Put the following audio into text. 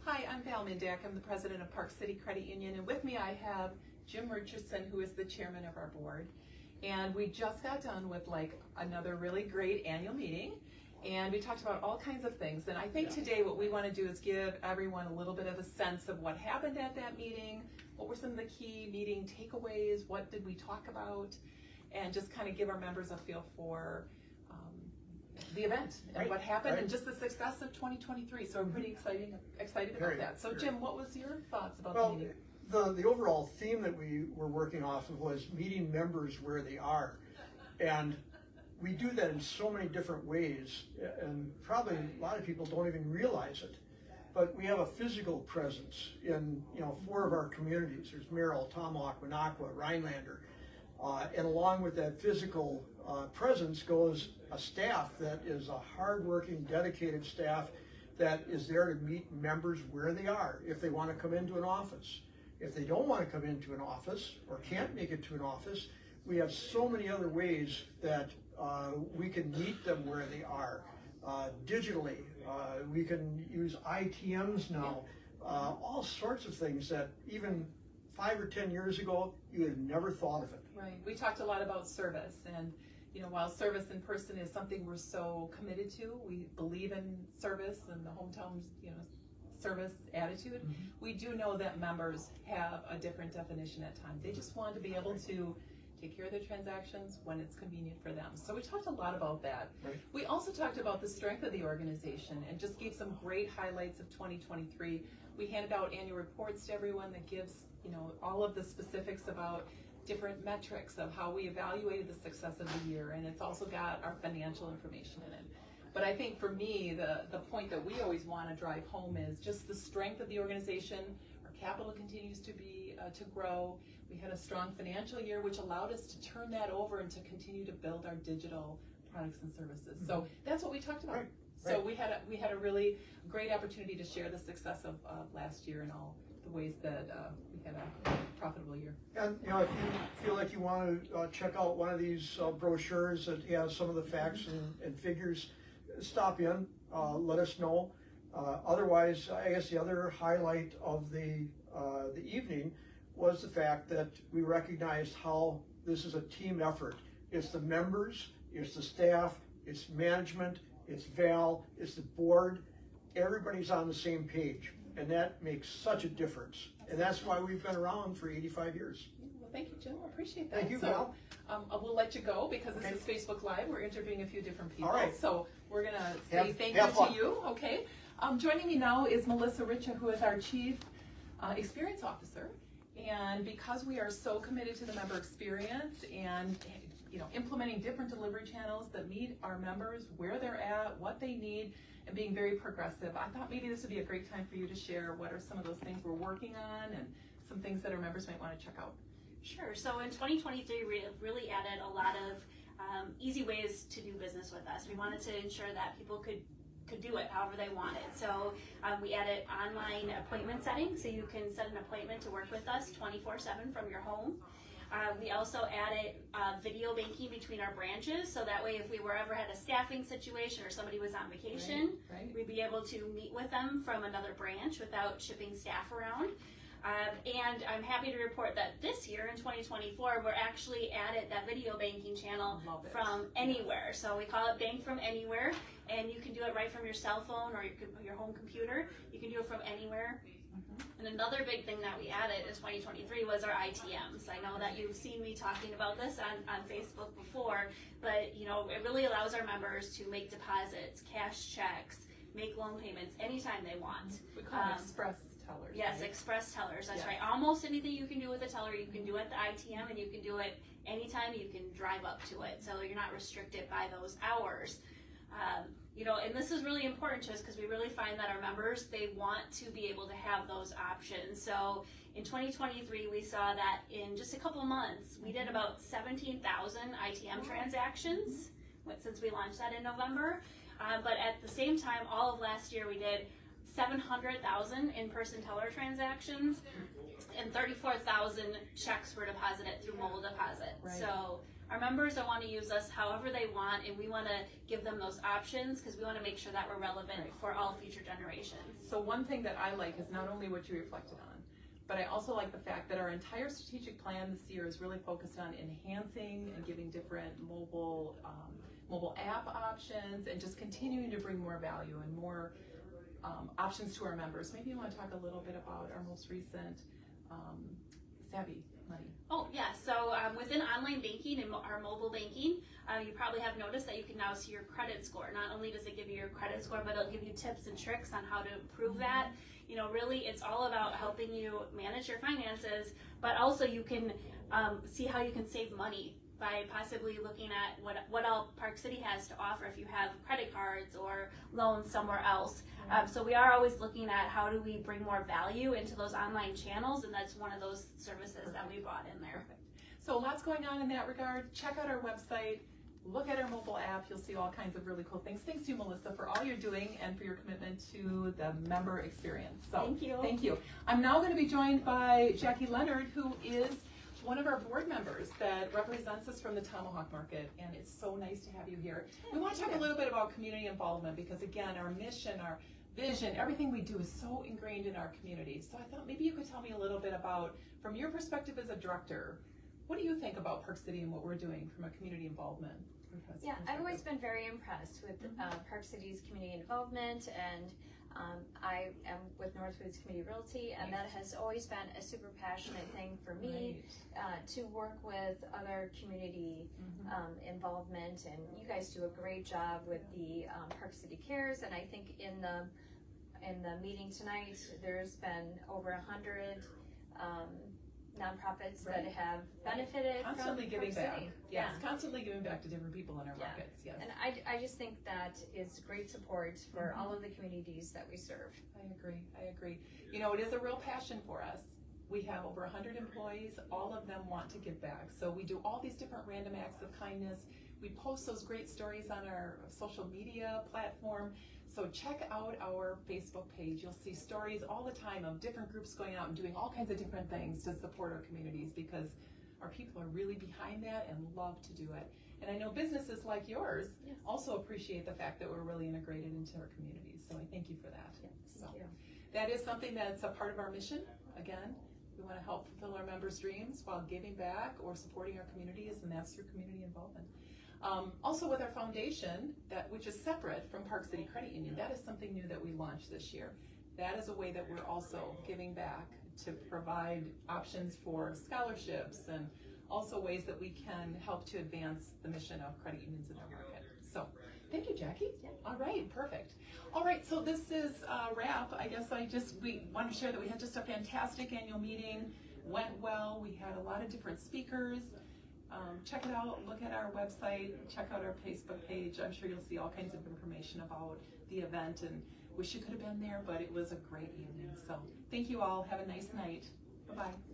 Hi, I'm Val Mindak. I'm the president of Park City Credit Union, and with me I have Jim Richardson, who is the chairman of our board. And we just got done with another really great annual meeting, and we talked about all kinds of things. And I think today what we want to do is give everyone a little bit of a sense of what happened at that meeting, what were some of the key meeting takeaways, what did we talk about, and just kind of give our members a feel for the event and what happened and just the success of 2023. So I'm pretty excited about that. So Jim, what was your thoughts about the meeting? The overall theme that we were working off of was meeting members where they are. And we do that in so many different ways, and probably a lot of people don't even realize it. But we have a physical presence in 4 of our communities. There's Merrill, Tomahawk, Minnak, Rhinelander. And along with that physical presence goes a staff that is a hardworking, dedicated staff that is there to meet members where they are if they want to come into an office. If they don't want to come into an office or can't make it to an office, we have so many other ways that we can meet them where they are. Digitally, we can use ITMs now, all sorts of things that even 5 or 10 years ago, you had never thought of it. Right. We talked a lot about service, and while service in person is something we're so committed to, we believe in service and the hometown, service attitude. We do know that members have a different definition at times. They just want to be able to take care of their transactions when it's convenient for them. So we talked a lot about that. Right. We also talked about the strength of the organization and just gave some great highlights of 2023. We handed out annual reports to everyone that gives all of the specifics about different metrics of how we evaluated the success of the year, and it's also got our financial information in it. But I think for me, the point that we always want to drive home is just the strength of the organization. Our capital continues to grow. We had a strong financial year, which allowed us to turn that over and to continue to build our digital products and services. So that's what we talked about. Right. So we had a really great opportunity to share the success of last year and all the ways that we had a profitable year. And if you feel like you want to check out one of these brochures that has some of the facts and figures, stop in, let us know. Otherwise, I guess the other highlight of the evening was the fact that we recognized how this is a team effort. It's the members, it's the staff, it's management, it's Val, it's the board. Everybody's on the same page, and that makes such a difference. And that's why we've been around for 85 years. Well, thank you, Jim. I appreciate that. Thank you, Val. We'll let you go because this is Facebook Live. We're interviewing a few different people. All right. So we're going to say thank you to you. Okay. Joining me now is Wrycha, who is our Chief Experience Officer. And because we are so committed to the member experience and implementing different delivery channels that meet our members where they're at, what they need, and being very progressive, I thought maybe this would be a great time for you to share what are some of those things we're working on and some things that our members might want to check out. Sure. So in 2023, we really added a lot of easy ways to do business with us. We wanted to ensure that people could do it however they wanted. So we added online appointment setting, so you can set an appointment to work with us 24/7 from your home. We also added video banking between our branches, so that way if we were ever had a staffing situation or somebody was on vacation, we'd be able to meet with them from another branch without shipping staff around. And I'm happy to report that this year in 2024, we're actually added that video banking channel from anywhere. So we call it Bank from Anywhere, and you can do it right from your cell phone or your home computer. You can do it from anywhere. And another big thing that we added in 2023 was our ITMs. I know that you've seen me talking about this on Facebook before, but it really allows our members to make deposits, cash checks, make loan payments anytime they want. We call them express tellers. Yes, right? Express tellers, that's right. Almost anything you can do with a teller, you can do at the ITM, and you can do it anytime you can drive up to it. So you're not restricted by those hours. And this is really important to us because we really find that our members, they want to be able to have those options. So in 2023, we saw that in just a couple of months, we did about 17,000 ITM transactions since we launched that in November. But at the same time, all of last year, we did 700,000 in-person teller transactions, and 34,000 checks were deposited through mobile deposit. Right. So our members don't want to use us however they want, and we want to give them those options because we want to make sure that we're relevant for all future generations. So one thing that I like is not only what you reflected on, but I also like the fact that our entire strategic plan this year is really focused on enhancing and giving different mobile app options and just continuing to bring more value and more options to our members. Maybe you want to talk a little bit about our most recent Savvy Money. Oh, yeah. So within online banking and our mobile banking, you probably have noticed that you can now see your credit score. Not only does it give you your credit score, but it'll give you tips and tricks on how to improve that. You know, really, it's all about helping you manage your finances, but also you can see how you can save money by possibly looking at what all Park City has to offer if you have credit cards or loans somewhere else. So we are always looking at how do we bring more value into those online channels, and that's one of those services that we brought in there. Perfect. So lots going on in that regard. Check out our website. Look at our mobile app. You'll see all kinds of really cool things. Thanks to you, Melissa, for all you're doing and for your commitment to the member experience. So, Thank you. Thank you. I'm now going to be joined by Jackie Leonhard, who is one of our board members that represents us from the Tomahawk Market, and it's so nice to have you here. We want to talk a little bit about community involvement because, again, our mission, our vision, everything we do is so ingrained in our community. So I thought maybe you could tell me a little bit about, from your perspective as a director, what do you think about Park City and what we're doing from a community involvement? Yeah, I've always been very impressed with Park City's community involvement, and I am with Northwoods Community Realty, and that has always been a super passionate thing for me to work with other community involvement, and you guys do a great job with the Park City Cares, and I think in the meeting tonight, there's been over 100 nonprofits that have benefited constantly from giving Park back. City. Yes, constantly giving back to different people in our markets. Yes. And I just think that is great support for all of the communities that we serve. I agree. You know, it is a real passion for us. We have over 100 employees. All of them want to give back. So we do all these different random acts of kindness. We post those great stories on our social media platform. So check out our Facebook page. You'll see stories all the time of different groups going out and doing all kinds of different things to support our communities because our people are really behind that and love to do it. And I know businesses like yours also appreciate the fact that we're really integrated into our communities. So I thank you for that. Thank you. That is something that's a part of our mission. Again, we want to help fulfill our members' dreams while giving back or supporting our communities, and that's through community involvement. Also with our foundation, which is separate from Park City Credit Union, that is something new that we launched this year. That is a way that we're also giving back to provide options for scholarships and also ways that we can help to advance the mission of credit unions in our market. So thank you, Jackie. Yeah. All right, perfect. All right, so this is a wrap. I guess we want to share that we had just a fantastic annual meeting, went well. We had a lot of different speakers. Check it out, look at our website, check out our Facebook page. I'm sure you'll see all kinds of information about the event, and wish you could have been there, but it was a great evening. So thank you all. Have a nice night. Bye-bye.